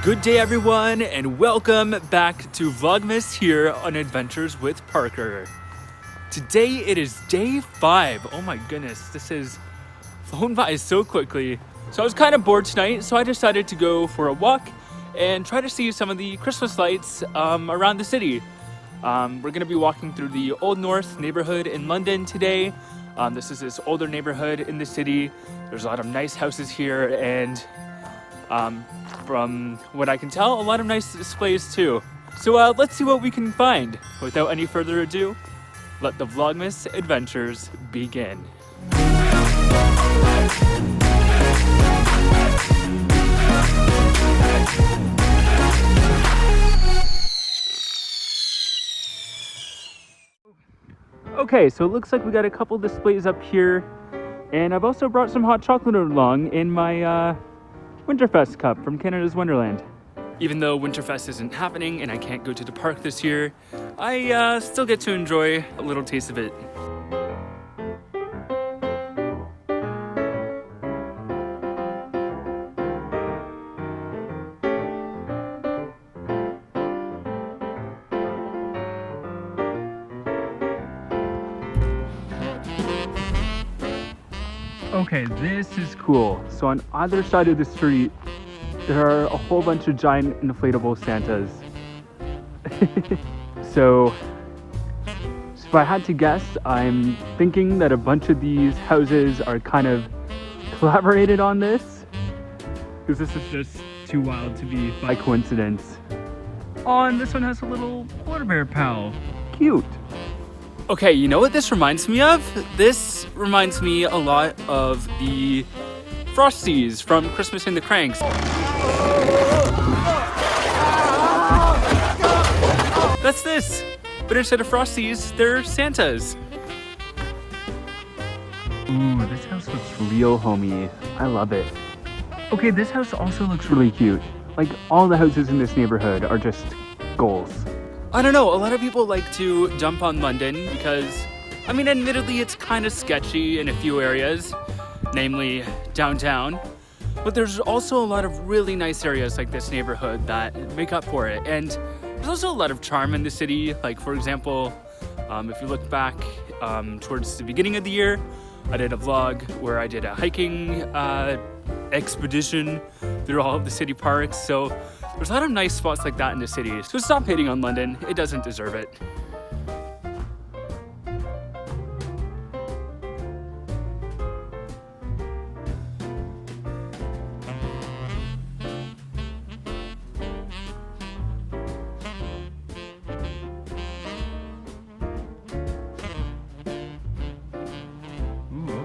Good day everyone, and welcome back to Vlogmas here on Adventures with Parker. Today it is day 5. Oh my goodness, this has flown by so quickly. So I was kind of bored tonight, so I decided to go for a walk and try to see some of the Christmas lights around the city. We're going to be walking through the Old North neighborhood in London today. This is this older neighborhood in the city. There's a lot of nice houses here, and from what I can tell, a lot of nice displays too. So let's see what we can find. Without any further ado, let the Vlogmas adventures begin. Okay, so it looks like we got a couple displays up here, and I've also brought some hot chocolate along in my Winterfest cup from Canada's Wonderland. Even though Winterfest isn't happening and I can't go to the park this year, I still get to enjoy a little taste of it. Okay, this is cool. So on either side of the street, there are a whole bunch of giant inflatable Santas. So if I had to guess, I'm thinking that a bunch of these houses are kind of collaborated on this, because this is just too wild to be by coincidence. Oh, and this one has a little polar bear pal. Cute. Okay, you know what this reminds me of? This reminds me a lot of the Frosties from Christmas in the Cranks. That's this, but instead of Frosties, they're Santas. Ooh, this house looks real homey. I love it. Okay, this house also looks really cute. Like, all the houses in this neighborhood are just goals. I don't know, a lot of people like to dump on London because, I mean, admittedly, it's kind of sketchy in a few areas, namely downtown. But there's also a lot of really nice areas like this neighborhood that make up for it. And there's also a lot of charm in the city. Like, for example, if you look back towards the beginning of the year, I did a vlog where I did a hiking expedition through all of the city parks. So there's a lot of nice spots like that in the city. So stop hating on London. It doesn't deserve it.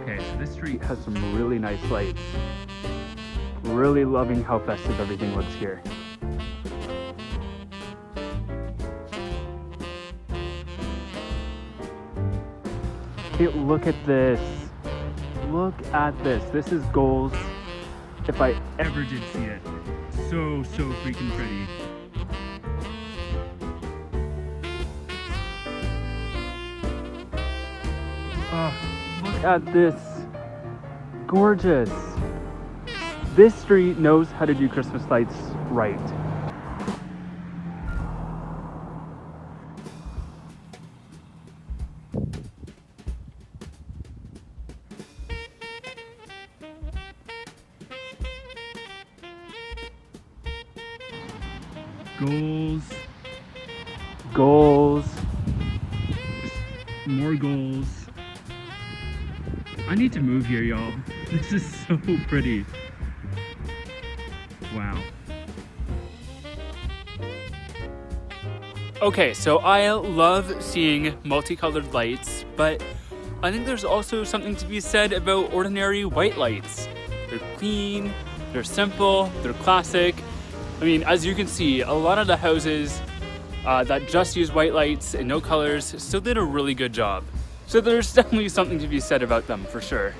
Okay, so this street has some really nice lights. Really loving how festive everything looks here. Hey, look at this. Look at this. This is goals if I ever did see it. So freaking pretty. Oh, look at this. Gorgeous. This street knows how to do Christmas lights right. Goals, more goals. I need to move here, y'all. This is so pretty. Wow. Okay, so I love seeing multicolored lights, but I think there's also something to be said about ordinary white lights. They're clean, they're simple, they're classic. I mean, as you can see, a lot of the houses that just use white lights and no colors still did a really good job. So there's definitely something to be said about them for sure.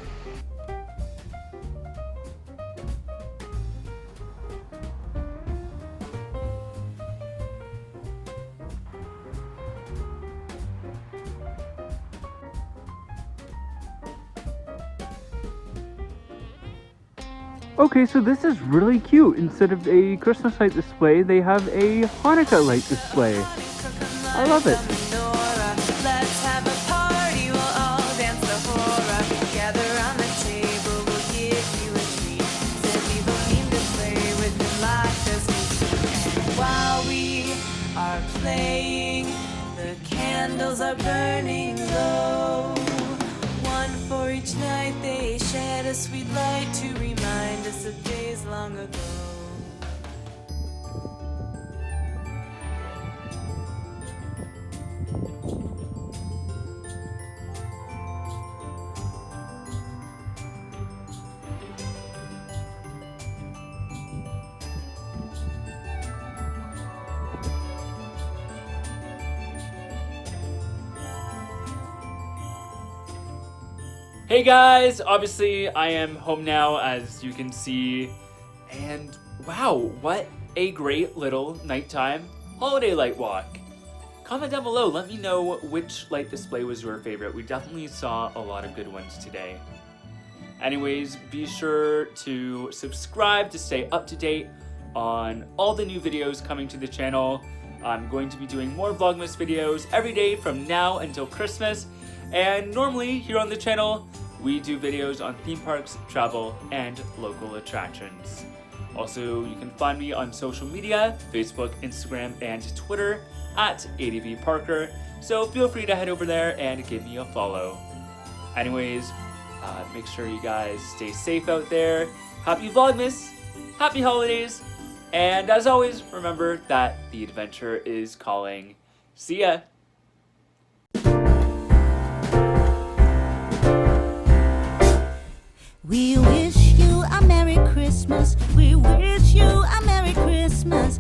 Okay, so this is really cute. Instead of a Christmas light display, they have a Hanukkah light display. I love it. Let's have a party, we'll all dance the horror. Gather around the table, we'll give you a treat. Said we will mean to play with the light as we see. And while we are playing, the candles are burning low. One for each night they shed a sweet light to remind us of days long ago. Hey guys, obviously I am home now, as you can see, and wow, what a great little nighttime holiday light walk. Comment down below, let me know which light display was your favorite. We definitely saw a lot of good ones today. Anyways, be sure to subscribe to stay up to date on all the new videos coming to the channel. I'm going to be doing more Vlogmas videos every day from now until Christmas. And normally here on the channel, we do videos on theme parks, travel, and local attractions. Also, you can find me on social media, Facebook, Instagram, and Twitter at ADVParker. So feel free to head over there and give me a follow. Anyways, make sure you guys stay safe out there. Happy Vlogmas, happy holidays, and as always, remember that the adventure is calling. See ya! We wish you a Merry Christmas. We wish you a Merry Christmas.